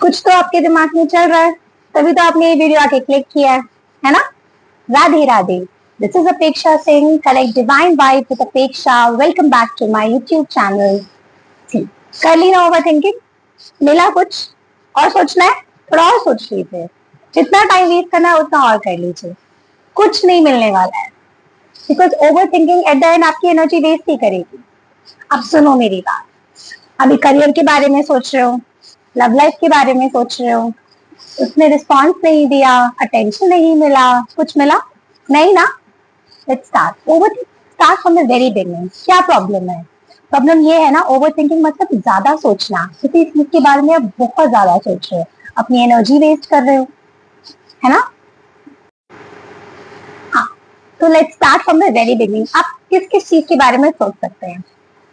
कुछ तो आपके दिमाग में चल रहा है, तभी तो आपने ये वीडियो आके क्लिक किया है ना? Radhe Radhe. This is Apeksha Singh, collect divine vibe with Apeksha. Welcome back to my YouTube channel. कर ली ना ओवर थिंकिंग? मिला कुछ और सोचना है? थोड़ा और सोच लीजिए। जितना टाइम वेस्ट करना है उतना और कर लीजिए। कुछ नहीं मिलने वाला है, because over thinking at the end आपकी एनर्जी वेस्ट ही करेगी। अब सुनो मेरी बात। अभी करियर के बारे में सोच रहे हो, लव लाइफ के बारे में सोच रहे हो, उसने रिस्पॉन्स नहीं दिया, अटेंशन नहीं मिला, कुछ मिला नहीं ना? Let's start over start from the very beginning. क्या प्रॉब्लम है? प्रॉब्लम ये है ना, ओवर थिंकिंग मतलब ज्यादा सोचना। किसी चीज के बारे में आप बहुत ज्यादा सोच रहे हो, अपनी एनर्जी वेस्ट कर रहे हो, है ना? हाँ, तो let's start from the very beginning. आप किस किस चीज के बारे में सोच सकते हैं?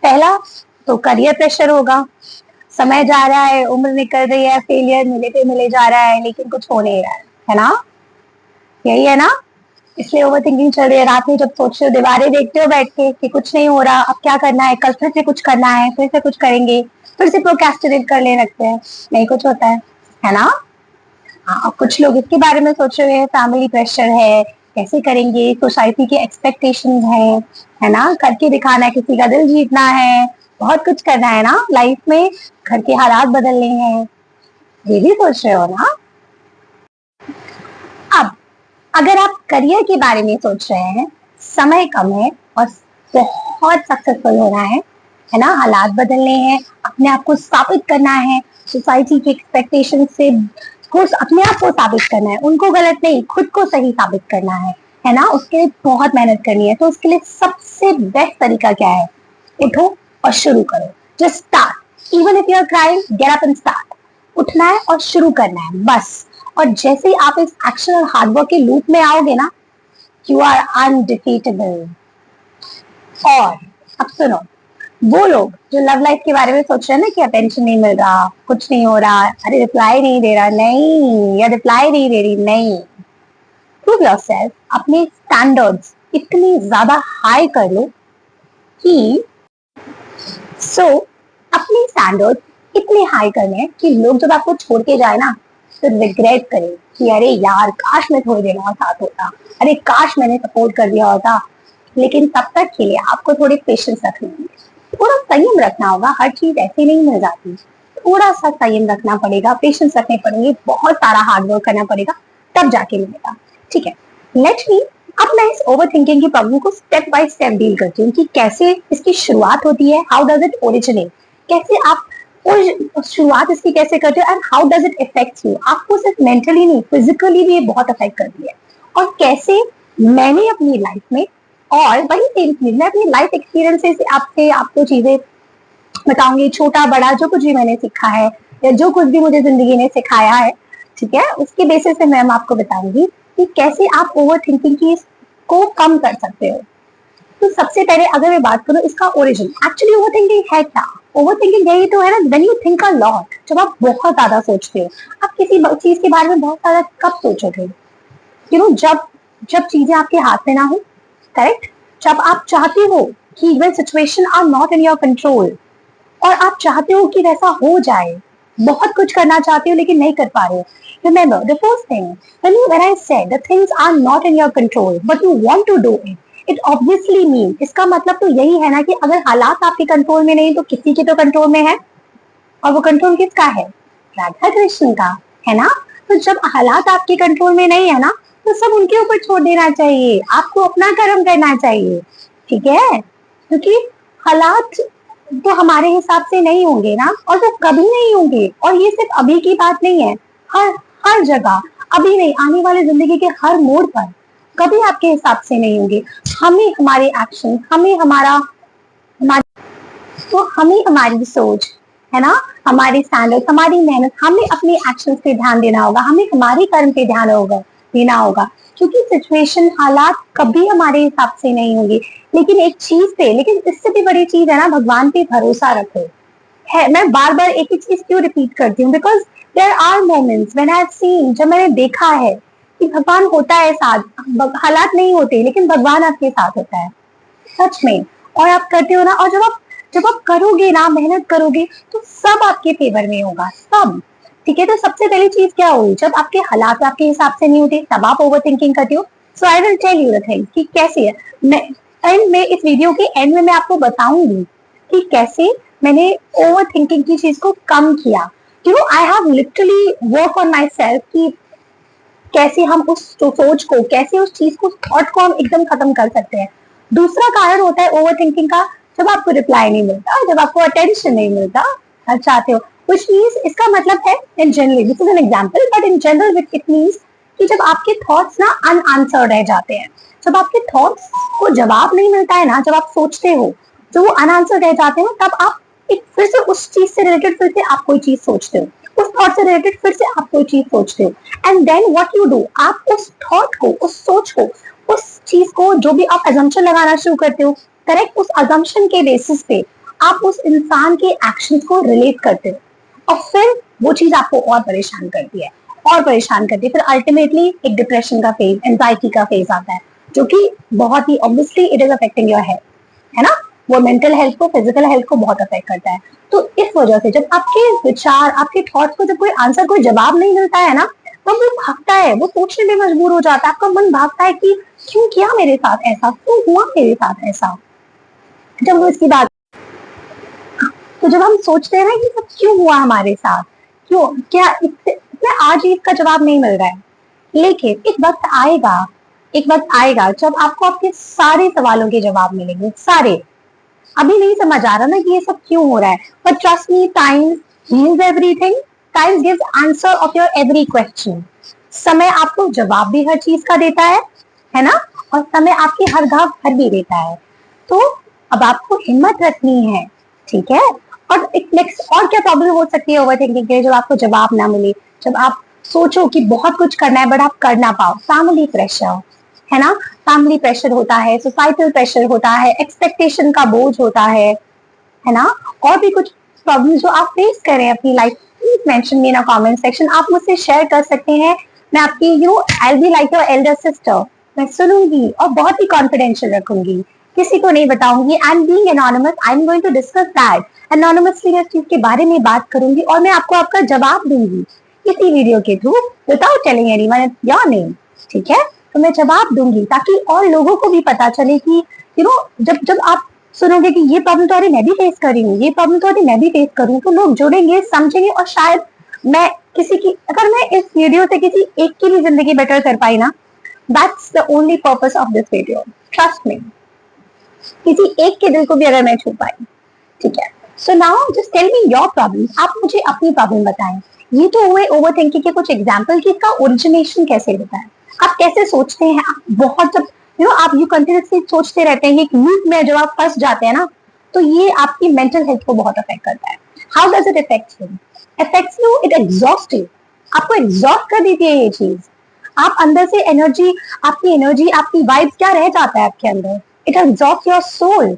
पहला तो करियर प्रेशर होगा। समय जा रहा है, उम्र निकल रही है, फेलियर मिले पे मिले जा रहा है, लेकिन कुछ हो नहीं रहा है ना? यही है ना? इसलिए ओवर थिंकिंग चल रही है। रात में जब सोच रहे हो, दीवारें देखते हो बैठ के कि कुछ नहीं हो रहा, अब क्या करना है, कल फिर से कुछ करना है, फिर से कुछ करेंगे, फिर से प्रोक्रेस्टिनेट कर ले रखते हैं, नहीं कुछ होता है ना? हाँ, कुछ लोग इसके बारे में सोच रहे हैं, फैमिली प्रेशर है, कैसे करेंगे, सोसाइटी के एक्सपेक्टेशंस है ना, करके दिखाना है, किसी का दिल जीतना है, बहुत कुछ करना है ना लाइफ में, घर के हालात बदलने हैं, ये भी सोच रहे हो ना? अब अगर आप करियर के बारे में सोच रहे हैं, समय कम है और बहुत सक्सेसफुल होना है ना, हालात बदलने हैं, अपने आप को साबित करना है, सोसाइटी की एक्सपेक्टेशन से को अपने आप को साबित करना है, उनको गलत नहीं, खुद को सही साबित करना है ना? उसके लिए बहुत मेहनत करनी है। तो उसके लिए सबसे बेस्ट तरीका क्या है? उठो और शुरू करो। Just start. Even if you are crying, get up and start. उठना है और शुरू करना है, बस। और जैसे ही आप इस एक्शन और हार्डवर्क के लूप में आओगे ना, यू आर अनडिफीटेबल। और अब सुनो, वो लोग जो लव लाइफ के बारे में सोच रहे हैं ना कि अटेंशन नहीं मिल रहा, कुछ नहीं हो रहा, अरे रिप्लाई नहीं दे रहा, नहीं, या रिप्लाई नहीं दे रही, नहीं, प्रूव योरसेल्फ। अपने स्टैंडर्ड्स इतनी ज्यादा हाई कर लो कि अपने स्टैंडर्ड इतने हाई करने हैं कि लोग जब आपको छोड़ के जाए ना, तो रिग्रेट करें कि अरे यार, काश मैं थोड़ी देर और साथ होता, अरे काश मैंने सपोर्ट कर दिया होता। लेकिन तब तक के लिए आपको थोड़ी पेशेंस रखनी होगी, थोड़ा संयम रखना होगा। हर चीज ऐसे नहीं मिल जाती, थोड़ा सा संयम रखना पड़ेगा, पेशेंस रखने पड़ेंगे, बहुत सारा हार्डवर्क करना पड़ेगा, तब जाके मिलेगा। ठीक है, लेट मी अब मैं इस ओवर थिंकिंग की प्रॉब्लम को स्टेप बाय स्टेप डील करती हूँ कि कैसे इसकी शुरुआत होती है, हाउ डज इट ओरिजिनेट, कैसे आप और शुरुआत इसकी कैसे करते हो, and how does it effect you. आपको सिर्फ मेंटली नहीं, फिजिकली भी ये बहुत अफेक्ट करती है। और कैसे मैंने अपनी लाइफ में, और वही सेम चीज मैं अपनी लाइफ एक्सपीरियंस से आपसे आपको चीजें बताऊंगी, छोटा बड़ा जो कुछ भी मैंने सीखा है या जो कुछ भी मुझे जिंदगी ने सिखाया है, ठीक है, उसके बेसिस पे मैम आपको बताऊंगी कि कैसे आप ओवर थिंकिंग की को कम कर सकते हो। तो सबसे पहले अगर मैं बात करूं इसका ओरिजिन, एक्चुअली ओवर थिंकिंग है क्या? ओवर थिंकिंग यही तो है ना, when you think a lot, जब आप बहुत ज्यादा सोचते हो। आप किसी चीज के बारे में बहुत ज्यादा कब सोचोगे? जब जब चीजें आपके हाथ में ना हो, करेक्ट? जब आप चाहते हो कि when situation are not in your control, और आप चाहते हो कि वैसा हो जाए, बहुत कुछ करना चाहते हो लेकिन नहीं कर पा रहे हो। Remember the first thing, when I said the things are not in your control but you want to do it obviously means, इसका मतलब तो यही है ना कि अगर हालात आपके कंट्रोल में नहीं तो किसी के तो कंट्रोल में है, और वो कंट्रोल किसका है? राधा कृष्ण का, है ना? तो जब हालात आपके कंट्रोल में नहीं है ना, तो सब उनके ऊपर छोड़ देना चाहिए, आपको अपना कर्म करना चाहिए, ठीक है? क्योंकि हालात तो हमारे हिसाब से नहीं होंगे ना, और वो कभी नहीं होंगे। और ये सिर्फ अभी की बात नहीं है, हर हर जगह, अभी नहीं, आने वाले जिंदगी के हर मोड़ पर कभी आपके हिसाब से नहीं होंगे। हमें हमारे एक्शन, हमें हमारी सोच, है ना, हमारे स्टैंडर्ड, हमारी मेहनत, हमें अपने एक्शंस पे ध्यान देना होगा, हमें हमारे कर्म पे ध्यान देना होगा। क्योंकि सिचुएशन, हालात कभी हमारे हिसाब से नहीं होंगे। लेकिन एक चीज पे, लेकिन इससे भी बड़ी चीज है ना, भगवान पे भरोसा रखो। है, मैं बार बार एक ही चीज क्यों रिपीट करती हूँ? Because there are moments when I have seen, जब मैंने देखा है कि भगवान होता है साथ, हालात नहीं होते लेकिन भगवान आपके साथ होता है, सच में। और आप करते हो ना, और जब आप करोगे ना, मेहनत करोगे, तो सब आपके फेवर में होगा, सब। ठीक है, तो सबसे पहली चीज क्या हुई, जब आपके हालात आपके हिसाब से नहीं होते तब आप ओवर थिंकिंग करते हो। So I will tell you the thing कि कैसे है। मैं एंड में इस वीडियो के एंड में मैं आपको बताऊंगी कि कैसे मैंने ओवर थिंकिंग की चीज को कम किया। You know I have literally work on my self कि कैसे हम उस सोच को, कैसे उस चीज को, थॉट को हम एकदम खत्म कर सकते हैं। दूसरा कारण होता है ओवर थिंकिंग का, जब आपको रिप्लाई नहीं मिलता, जब आपको अटेंशन नहीं मिलता आप चाहते हो, which means इसका मतलब है इन generally, this is an example, but in general it means कि जब आपके थॉट्स ना अनआंसर्ड रह जाते हैं, जब आपके थॉट्स को जवाब नहीं मिलता है ना, जब आप सोचते हो जो वो अनआंसर्ड रह जाते हैं, तब आप एक फिर से उस चीज से रिलेटेड फिर से आप कोई चीज सोचते हो, उस थॉट से रिलेटेड फिर से आप कोई चीज सोचते हो, and then what you do, आप उस थॉट को, उस सोच को, उस चीज को, जो भी आप अजम्पशन लगाना शुरू करते हो, करेक्ट, उस अजम्पशन के बेसिस पे आप उस इंसान के एक्शंस को रिलेट करते हो, और फिर वो चीज आपको और परेशान करती है, और परेशान करती है, फिर अल्टीमेटली एक डिप्रेशन का फेज, एंजाइटी का फेज आता है, जो कि बहुत ही obviously it is affecting your health, है ना, वो मेंटल हेल्थ को, फिजिकल हेल्थ को बहुत अफेक्ट करता है। तो इस वजह से जब आपके विचार, आपके थॉट्स को जब कोई आंसर, कोई जवाब नहीं मिलता है ना, तो वो भागता है, वो सोचने में मजबूर हो जाता है, आपका मन भागता है कि क्यों किया मेरे साथ ऐसा, क्यों हुआ मेरे साथ ऐसा। जब वो इसकी बात, तो जब हम सोचते हैं ना कि सब क्यों हुआ हमारे साथ, क्यों, क्या इसमें आज इसका जवाब नहीं मिल रहा है, लेकिन एक वक्त आएगा जब आपको आपके सारे सवालों के जवाब मिलेंगे, सारे। अभी नहीं समझ आ रहा ना कि ये सब क्यों हो रहा है, but trust me, time heals everything, time gives answer of your every question. समय आपको जवाब भी हर चीज का देता है ना, और समय आपकी हर घाव भर भी देता है। तो अब आपको हिम्मत रखनी है, ठीक है। और एक नेक्स्ट और क्या प्रॉब्लम हो सकती है ओवर थिंकिंग के, जब आपको जवाब ना मिले, जब आप सोचो कि बहुत कुछ करना है बट आप कर ना पाओ, फैमिली प्रेशर, है ना, फैमिली प्रेशर होता है, सोसाइटल प्रेशर होता है, एक्सपेक्टेशन का बोझ होता है ना, और भी कुछ प्रॉब्लम जो आप फेस करें अपनी life, please mention me in comment section, आप मुझसे शेयर कर सकते हैं। मैं आपकी I will be like your elder sister, मैं सुनूंगी और बहुत ही कॉन्फिडेंशियल रखूंगी, किसी को नहीं बताऊंगी। I am being anonymous, I am going to discuss that anonymously, मैं इस चीज के बारे में बात करूंगी और मैं आपको आपका जवाब दूंगी इसी वीडियो के through, without telling anyone your name, ठीक है। तो मैं जवाब दूंगी ताकि और लोगों को भी पता चले कि जब जब आप सुनोगे कि ये प्रॉब्लम तो अरे मैं भी फेस कर रही हूँ, ये प्रॉब्लम तो अरे मैं भी फेस करूँ, तो लोग जुड़ेंगे, समझेंगे, और शायद मैं किसी की, अगर मैं इस वीडियो से किसी एक की भी जिंदगी बेटर कर पाई ना, that's the only purpose of this video, trust me, किसी एक के दिल को भी अगर मैं छू पाई, ठीक है। So now just tell me your problem, आप मुझे अपनी प्रॉब्लम बताएं। ये तो हुए ओवर थिंकिंग के कुछ एग्जाम्पल कि इसका ओरिजिनेशन कैसे होता है, आप कैसे सोचते हैं, आप बहुत जब आप यू कंटिन्यूसली सोचते रहते हैं, एक लूप में जब आप फंस जाते हैं ना, तो ये आपकी मेंटल हेल्थ को बहुत अफेक्ट करता है। How does it affects you, it exhaust you, आपको एग्जॉस्ट कर देती है ये चीज, आप अंदर से एनर्जी, आपकी वाइब्स क्या रह जाता है आपके अंदर, इट एग्जॉस्ट योर सोल,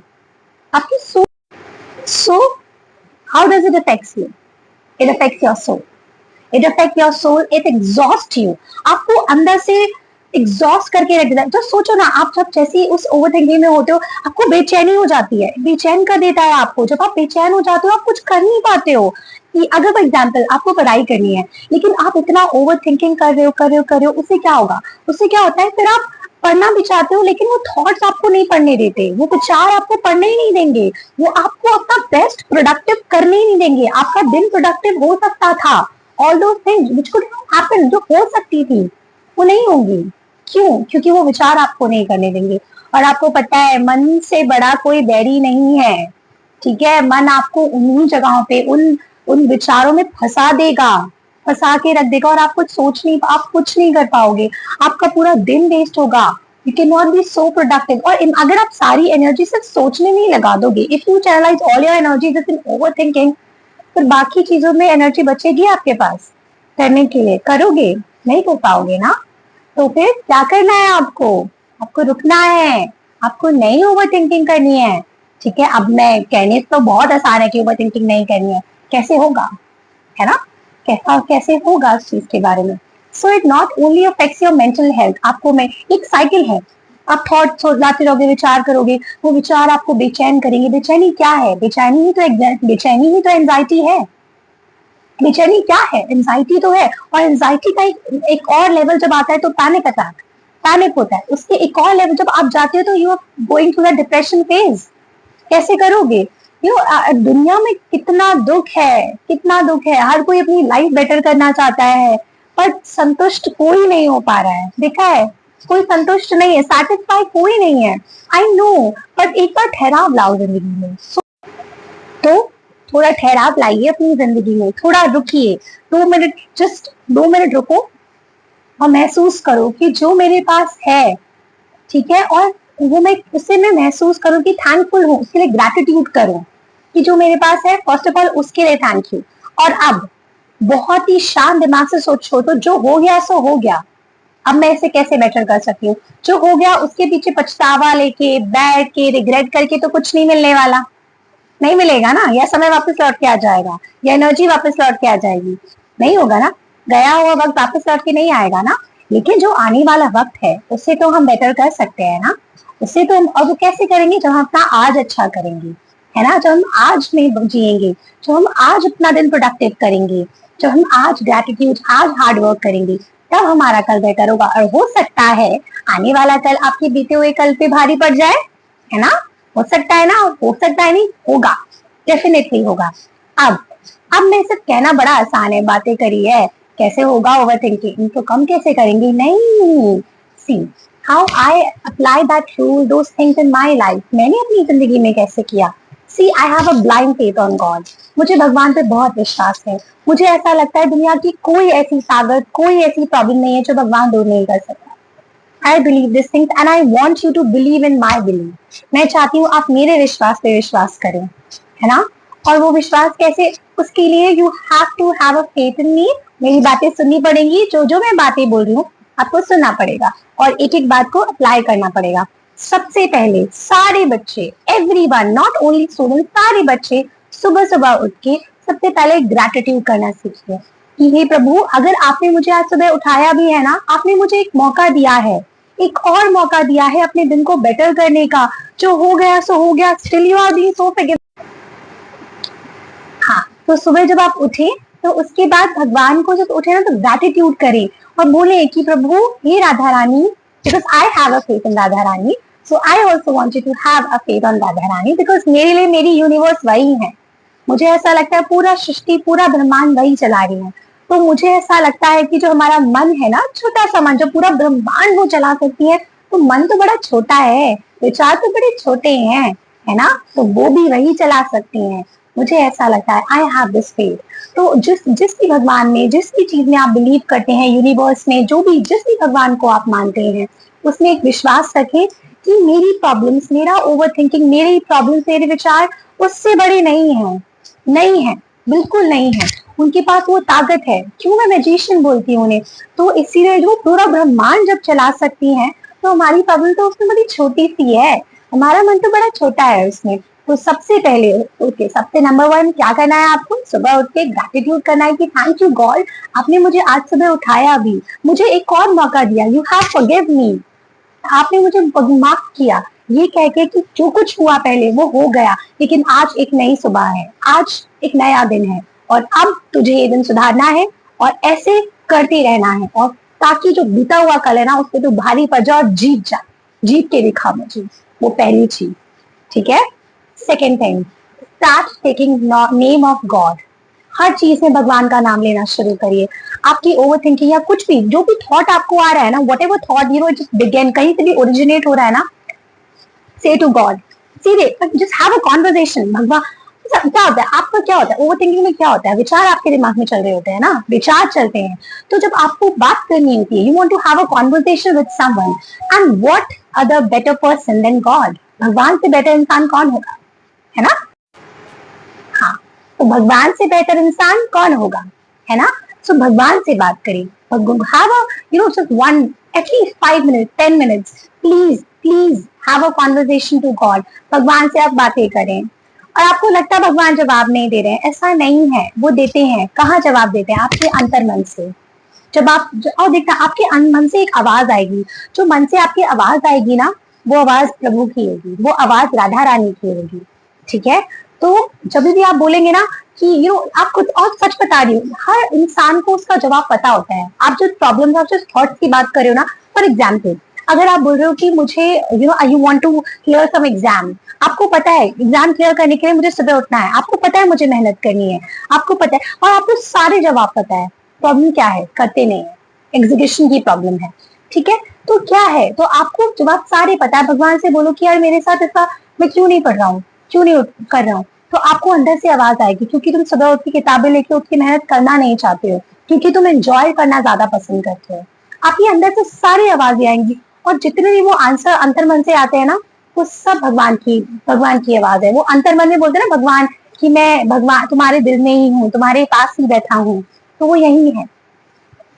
आपकी soul. So, how does it affect you? It affects your soul. It affects your soul. It exhausts you. आपको अंदर से एग्जॉस्ट करके रख देता है। तो सोचो ना, आप जब जैसे उस ओवर थिंकिंग में होते हो, आपको बेचैनी हो जाती है, बेचैन कर देता है आपको। जब आप बेचैन हो जाते हो, आप कुछ कर नहीं पाते हो। कि अगर फॉर एग्जाम्पल आपको पढ़ाई करनी है, लेकिन आप इतना ओवर थिंकिंग कर रहे हो, उससे क्या होगा, उससे क्या होता है, फिर आप पढ़ना भी चाहते हो, लेकिन वो थॉट्स आपको नहीं पढ़ने देते, वो विचार आपको पढ़ने ही नहीं देंगे, वो आपको अपना बेस्ट प्रोडक्टिव करने ही नहीं देंगे। आपका दिन प्रोडक्टिव हो सकता था, ऑल दो थिंग्स व्हिच कुड हैपन, जो हो सकती थी, वो नहीं होंगी। क्यों? क्योंकि वो विचार आपको नहीं करने देंगे। और आपको पता है, मन से बड़ा कोई बैरी नहीं है, ठीक है। मन आपको उन्हीं जगहों पे, उन विचारों में फंसा देगा, फंसा के रख देगा, और आप कुछ नहीं कर पाओगे, आपका पूरा दिन वेस्ट होगा। You can not be so productive. और अगर आप सारी एनर्जी सिर्फ सोचने में ही लगा दोगे, if you channelise all your energy just in overthinking, फिर बाकी चीजों में एनर्जी बचेगी आपके पास करने के लिए, करोगे नहीं, कर पाओगे ना। तो फिर क्या करना है आपको रुकना है, आपको नई ओवर थिंकिंग करनी है, ठीक है। अब मैं कहने तो बहुत आसान है कि ओवर थिंकिंग नहीं करनी है, कैसे होगा, है ना, कैसे होगा इस चीज के बारे में। So it not only affects your mental health, आपको में एक साइकिल है, आप थॉट लाते रहोगे, विचार करोगे, वो विचार आपको बेचैन करेंगे। बेचैनी क्या है, बेचैनी ही तो एंजाइटी है, बेचैनी क्या है? एंजाइटी तो है। और एंजाइटी का एक और लेवल जब आता है तो पैनिक अटैक, पैनिक होता है। उसके एक और लेवल जब आप जाते हो तो you are going through the depression phase. कैसे करोगे? दुनिया में कितना दुख है, कितना दुख है। हर कोई अपनी लाइफ बेटर करना चाहता है, पर संतुष्ट कोई नहीं हो पा रहा है। देखा है, कोई संतुष्ट नहीं है, सैटिस्फाई कोई नहीं है। आई नो, पर एक बार ठहराव लाओ जिंदगी में। तो थोड़ा ठहराव लाइए अपनी जिंदगी में, थोड़ा रुकिए, 2 मिनट, जस्ट 2 मिनट रुको और महसूस करो कि जो मेरे पास है, ठीक है, और वो मैं महसूस करूं कि थैंकफुल हूँ, उसके लिए ग्रैटिट्यूड करूं कि जो मेरे पास है, फर्स्ट ऑफ ऑल उसके लिए थैंक यू। और अब बहुत ही शांत दिमाग से सोचो, तो जो हो गया सो हो गया, अब मैं इसे कैसे बेटर कर सकती हूँ। जो हो गया उसके पीछे पछतावा लेके बैठ के रिग्रेट करके तो कुछ नहीं मिलने वाला, नहीं मिलेगा ना। या समय वापस लौट के आ जाएगा, या एनर्जी वापस लौट के आ जाएगी, नहीं होगा ना। गया हुआ वक्त वापस लौट के नहीं आएगा ना। लेकिन जो आने वाला वक्त है उससे तो हम बेटर कर सकते हैं ना। उससे तो हम, और वो कैसे करेंगे? जब हम अपना आज अच्छा करेंगे, है ना, जब हम आज में जिएंगे, जो हम आज अपना दिन प्रोडक्टिव करेंगे, जब हम आज ग्रेटिट्यूड, आज हार्ड वर्क करेंगे, तब हमारा कल बेटर होगा। और हो सकता है आने वाला कल आपके बीते हुए कल पे भारी पड़ जाए, है ना। हो सकता है ना, हो सकता है नहीं, होगा, डेफिनेटली होगा। अब अब मैं सिर्फ कहना बड़ा आसान है, बातें करी है, कैसे होगा ओवर थिंकिंग, तो कम कैसे करेंगे? नहीं, see how I apply that rule, those things in my life. मैंने अपनी जिंदगी में कैसे किया? See I have a blind faith on God. मुझे भगवान पे बहुत विश्वास है। मुझे ऐसा लगता है दुनिया की कोई ऐसी ताकत, कोई ऐसी प्रॉब्लम नहीं है जो भगवान दूर नहीं कर सकता। I believe these things and I want you to believe in my belief. मैं चाहती हूँ आप मेरे विश्वास पे विश्वास करें, है ना। और वो विश्वास कैसे? उसके लिए you have to have a faith in me. मेरी बातें सुननी पड़ेंगी, जो जो मैं बातें बोल रही हूँ आपको सुनना पड़ेगा और एक एक बात को अप्लाई करना पड़ेगा। सबसे पहले सारे बच्चे, everyone, not only students, सारे बच्चे सुबह सुबह उठ के सबसे पहले ग्रैटिट्यूड करना सीखिए कि हे प्रभु, अगर आपने मुझे आज सुबह उठाया भी है ना, आपने मुझे एक मौका दिया है, एक और मौका दिया है अपने दिन को बेटर करने का। जो हो गया सो हो गया, still you are being so forgive. हाँ, तो सुबह जब आप उठे तो उसके बाद भगवान को जब उठे ना तो ग्रैटिट्यूड करें और बोले कि प्रभु, हे Radha Rani, because I have a faith in Radha Rani, so I also want you to have a faith on Radha Rani, because मेरे लिए मेरी यूनिवर्स वही है। मुझे ऐसा लगता है पूरा सृष्टि, पूरा ब्रह्मांड वही चला रही है। तो मुझे ऐसा लगता है कि जो हमारा मन है ना, छोटा सा मन, जो पूरा ब्रह्मांड वो चला सकती है, तो मन तो बड़ा छोटा है, विचार तो बड़े छोटे हैं, है ना, तो वो भी वही चला सकती हैं। मुझे ऐसा लगता है, आई हैव दिस फेथ। तो जिस जिस भी भगवान में, जिस भी चीज में आप बिलीव करते हैं, यूनिवर्स में, जो भी, जिस भी भगवान को आप मानते हैं, उसमें एक विश्वास रखें कि मेरी प्रॉब्लम्स, मेरा ओवर थिंकिंग, मेरी प्रॉब्लम्स, मेरे विचार उससे बड़े नहीं है, नहीं है, बिल्कुल नहीं है। उनके पास वो ताकत है। क्यों मैं मैजिशियन बोलती हूँ उन्हें? तो इसीलिए जो पूरा ब्रह्मांड जब चला सकती हैं, तो हमारी प्रॉब्लम तो उसमें बड़ी छोटी सी है, हमारा मन तो बड़ा छोटा है उसमें। तो सबसे पहले ओके, सबसे नंबर 1 क्या करना है आपको? सुबह उठ के ग्रैटिट्यूड करना है कि थैंक यू गॉड, आपने मुझे आज सुबह उठाया भी, मुझे एक और मौका दिया, यू हैव फॉरगिव मी, आपने मुझे माफ किया। ये कह के कि जो कुछ हुआ पहले वो हो गया, लेकिन आज एक नई सुबह है, आज एक नया दिन है, और अब तुझे ये दिन सुधारना है और ऐसे करते रहना है, और ताकि जो बीता हुआ कल है ना, उस पर तू भारी पड़ जा और जीत जा, जीत के दिखा मुझे। वो पहली चीज, ठीक है। Second thing, start taking name of God. हर चीज में भगवान का नाम लेना शुरू करिए। आपकी ओवर थिंकिंग या कुछ भी, जो भी थॉट आपको आ रहा है ना, what ever thought, you know, just begin, कहीं से भी ओरिजिनेट हो रहा है ना, से टू गॉड, सीधे जस्ट हैव अ कॉन्वर्सेशन। भगवान, क्या होता है आपका, क्या होता है ओवर थिंकिंग में, क्या होता है, विचार आपके दिमाग में चल रहे होते हैं ना, विचार चलते हैं। तो जब आपको बात करनी होती है, you want to have a conversation with someone, and what other better person than God? भगवान से बेटर इंसान कौन होगा, है ना। हाँ, तो भगवान से बेहतर इंसान कौन होगा, है ना। सो भगवान से बात करें, have a, you know, just one, at least 5 minutes, 10 minutes, please have a conversation to God. भगवान से आप बातें करें। और आपको लगता है भगवान जवाब नहीं दे रहे हैं, ऐसा नहीं है, वो देते हैं। कहाँ जवाब देते हैं? आपके अंतर मन से। जब आप, और देखना, आपके मन से एक आवाज आएगी, जो मन से आपकी आवाज आएगी ना, वो आवाज प्रभु की होगी, वो आवाज राधा रानी की होगी, ठीक है। तो जब भी आप बोलेंगे ना कि आप खुद, और सच बता रही हूँ, हर इंसान को उसका जवाब पता होता है। आप जो प्रॉब्लम, आप जो थॉट्स की बात कर रहे हो ना, फॉर एग्जाम्पल अगर आप बोल रहे हो कि मुझे you want to clear some exam, आपको पता है एग्जाम क्लियर करने के लिए मुझे सुबह उठना है, आपको पता है मुझे मेहनत करनी है, आपको पता है, और आपको सारे जवाब पता है। प्रॉब्लम क्या है? करते नहीं है, एग्जीक्यूशन की प्रॉब्लम है। ठीक है, तो क्या है, तो आपको जवाब सारे पता है। भगवान से बोलो कि यार मेरे साथ ऐसा, मैं क्यों नहीं पढ़ रहा हूँ, क्यों नहीं कर रहा हूँ, तो आपको अंदर से आवाज आएगी, क्योंकि तुम सुबह उठ के किताबें लेके उठ के मेहनत करना नहीं चाहते हो, क्योंकि तुम एंजॉय करना ज्यादा पसंद करते हो। आपके अंदर से सारी आवाजें आएंगी, और जितने भी वो आंसर अंतर मन से आते हैं ना, वो सब भगवान की आवाज है। वो अंतर मन में बोलते हैं ना भगवान, कि मैं भगवान तुम्हारे दिल में ही हूँ, तुम्हारे पास ही बैठा हूँ, तो वो यही है।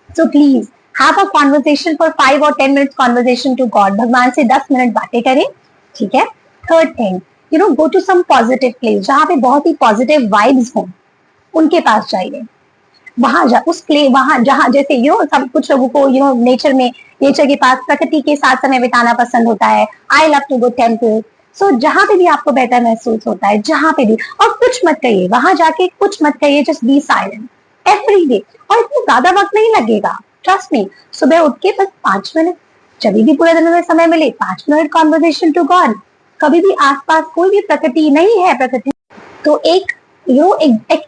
So please have a conversation for 5 or 10 minutes conversation to God. भगवान से 10 मिनट बातें करें। ठीक है। Third thing, go to some positive place जहाँ पे बहुत ही पॉजिटिव वाइब्स हो, उनके पास जाइए। वहां जा उस प्ले वहां जहाँ, जैसे सब कुछ लोगों को नेचर के पास, प्रकृति के साथ समय बिताना पसंद होता है। I love to go temple. So जहाँ पे भी आपको बेहतर महसूस होता है, जहाँ पे भी, और कुछ मत कहिए वहां जाके, कुछ मत कहिए, just be silent every day. और इतना ज्यादा वक्त नहीं लगेगा, ट्रस्ट मी। सुबह उठ के बस 5 मिनट, जब भी पूरे दिन में समय मिले, 5 मिनट कॉन्वर्सेशन टू गॉड। कभी भी आसपास कोई भी प्रकृति नहीं है, प्रकृति तो एक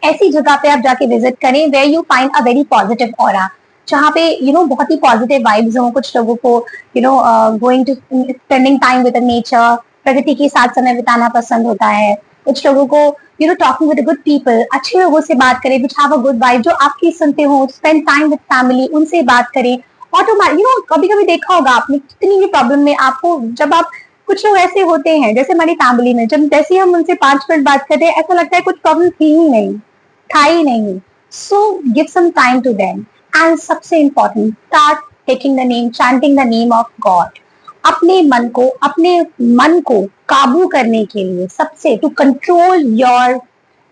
ऐसी जगह पे आप जाके विजिट करें where you find a very positive aura, जहाँ पे बहुत ही पॉजिटिव वाइब्स हो। कुछ लोगों को going to spending time with nature, प्रकृति के साथ समय बिताना पसंद होता है। कुछ लोगों को टॉकिंग विद गुड पीपल, अच्छे लोगों से बात करें, which have a good vibe, जो आपकी सुनते हो। स्पेंड टाइम विद फैमिली, उनसे बात करें। ऑटोमेटिक कभी कभी देखा होगा आपने, कितनी भी प्रॉब्लम में आपको, जब आप, कुछ लोग ऐसे होते हैं जैसे हमारी फैमिली में, जब जैसे हम उनसे 5 मिनट बात करते हैं, ऐसा लगता है कुछ प्रॉब्लम थी ही नहीं, था ही नहीं। So give some time to them. And सबसे important, start taking the name, chanting the name of God. अपने मन को काबू करने के लिए, सबसे, to control your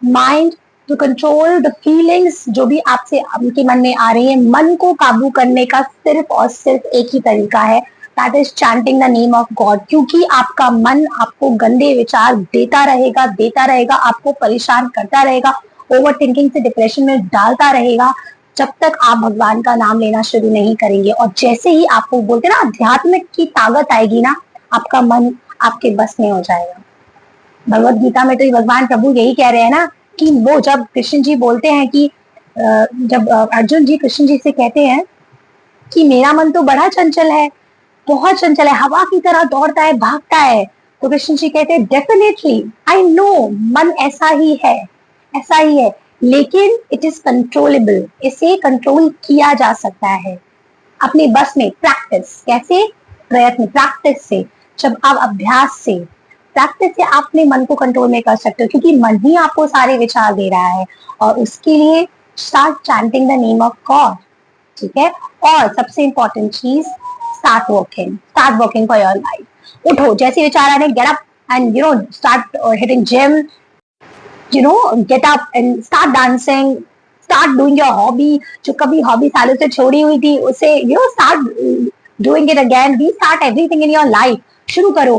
mind, to control the feelings जो भी आपसे आपके मन में आ रही है, मन को काबू करने का सिर्फ और सिर्फ एक ही तरीका है, that is chanting the name of God. क्योंकि आपका मन आपको गंदे विचार देता रहेगा, आपको परेशान करता रहेगा, ओवर थिंकिंग से डिप्रेशन में डालता रहेगा, जब तक आप भगवान का नाम लेना शुरू नहीं करेंगे। और जैसे ही आपको बोलते ना आध्यात्मिक की ताकत आएगी ना, आपका मन आपके बस में हो जाएगा। भगवत गीता में तो भगवान प्रभु यही कह रहे हैं ना, कि वो जब कृष्ण जी बोलते हैं कि जब अर्जुन जी कृष्ण जी से कहते हैं कि मेरा मन तो बड़ा चंचल है, बहुत चंचल है, हवा की तरह दौड़ता है, भागता है, तो कृष्ण जी कहते हैं डेफिनेटली आई नो, मन ऐसा ही है, लेकिन इट इज कंट्रोलेबल, इसे कंट्रोल किया जा सकता है अपने बस में। प्रैक्टिस कैसे? प्रयत्न, प्रैक्टिस से, जब आप अभ्यास से, प्रैक्टिस से आप अपने मन को कंट्रोल में कर सकते हो, क्योंकि मन ही आपको सारे विचार दे रहा है। और उसके लिए start chanting the name of God. ठीक है। और सबसे इंपॉर्टेंट चीज, start working for your life. उठो, जैसे विचार आ रहे, get up and start hitting gym, get up and start dancing, start doing your hobby, जो कभी हॉबी सालों से छोड़ी हुई थी, उसे start doing it again, restart everything in your life। शुरू करो।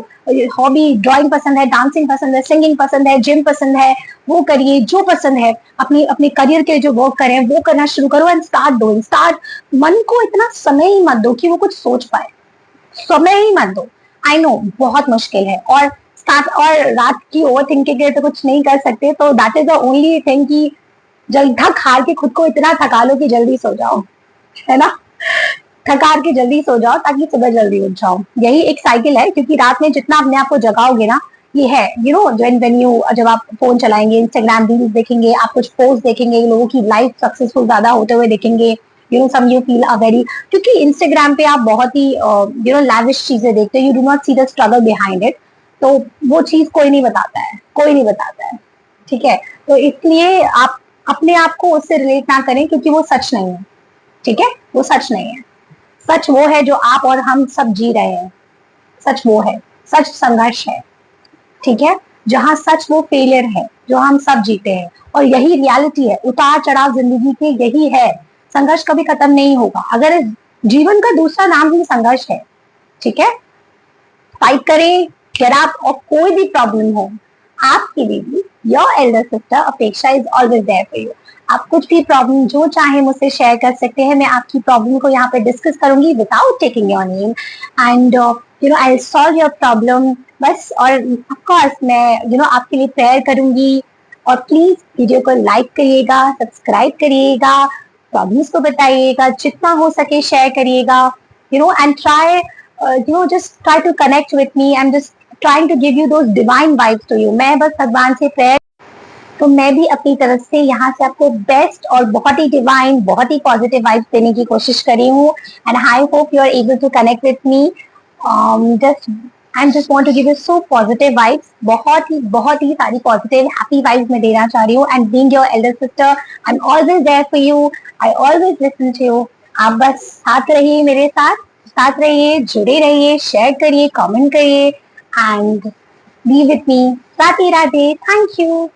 हॉबी, ड्राइंग पसंद है, डांसिंग पसंद है, सिंगिंग पसंद है, जिम पसंद है, वो करिए, जो पसंद है। अपने अपने करियर के जो वर्क करें वो करना शुरू करो, एंड स्टार्ट। मन को इतना समय ही मत दो कि वो कुछ सोच पाए, समय ही मत दो। आई नो बहुत मुश्किल है, और रात की ओवर थिंकिंग के तो कुछ नहीं कर सकते, तो that is the only thing कि जल्द थक हार के खुद को इतना थका लो कि जल्दी सो जाओ, है ना। थक हार के जल्दी सो जाओ ताकि सुबह जल्दी उठ जाओ। यही एक साइकिल है, क्योंकि रात में जितना अपने आप को जगाओगे ना, ये है जब आप फोन चलाएंगे, इंस्टाग्राम रील्स देखेंगे, आप कुछ पोस्ट देखेंगे, लोगों की लाइफ सक्सेसफुल ज्यादा होते हुए देखेंगे, some you feel a very, क्योंकि इंस्टाग्राम पे आप बहुत ही लैविश चीजें देखते हो, you do not see the struggle behind it. तो वो चीज कोई नहीं बताता है। ठीक है। तो इसलिए आप अपने आप को उससे रिलेट ना करें, क्योंकि वो सच नहीं है। ठीक है, वो सच नहीं है। सच वो है जो आप और हम सब जी रहे हैं। सच वो है, सच संघर्ष है। ठीक है। जहां सच वो फेलियर है जो हम सब जीते हैं, और यही रियलिटी है। उतार चढ़ाव जिंदगी के यही है। संघर्ष कभी खत्म नहीं होगा। अगर जीवन का दूसरा नाम ही संघर्ष है। ठीक है। फाइट करें, गेट अप, और कोई भी प्रॉब्लम हो, आपके लिए भी your elder sister Apeksha is always there for you. आप कुछ भी प्रॉब्लम जो चाहे मुझसे शेयर कर सकते हैं, मैं आपकी प्रॉब्लम को यहाँ पे डिस्कस करूंगी without taking your name, and I will solve your problem बस। और ऑफ कोर्स मैं आपके लिए प्रेयर करूंगी। और प्लीज वीडियो को लाइक करिएगा, सब्सक्राइब करिएगा, प्रॉब्लम्स को बताइएगा, जितना हो सके शेयर करिएगा, and try just try to connect with me. I'm just trying to give you those divine vibes to you. मैं बस भगवान से प्रेयर, तो मैं भी अपनी तरफ से यहाँ से आपको बेस्ट और बहुत ही डिवाइन, बहुत ही पॉजिटिव वाइब्स देने की कोशिश कर रही हूँ। And I hope you are able to connect with me. Just I just want to give you so positive vibes, बहुत ही सारी पॉजिटिव हैप्पी वाइब्स मैं देना चाह रही हूँ। And being your elder sister, I am always there for you, I always listen to you. आप बस साथ रहिए, मेरे साथ रहिए, जुड़े रहिए, शेयर करिए, कमेंट करिए, and B with me. Radhe Radhe, thank you.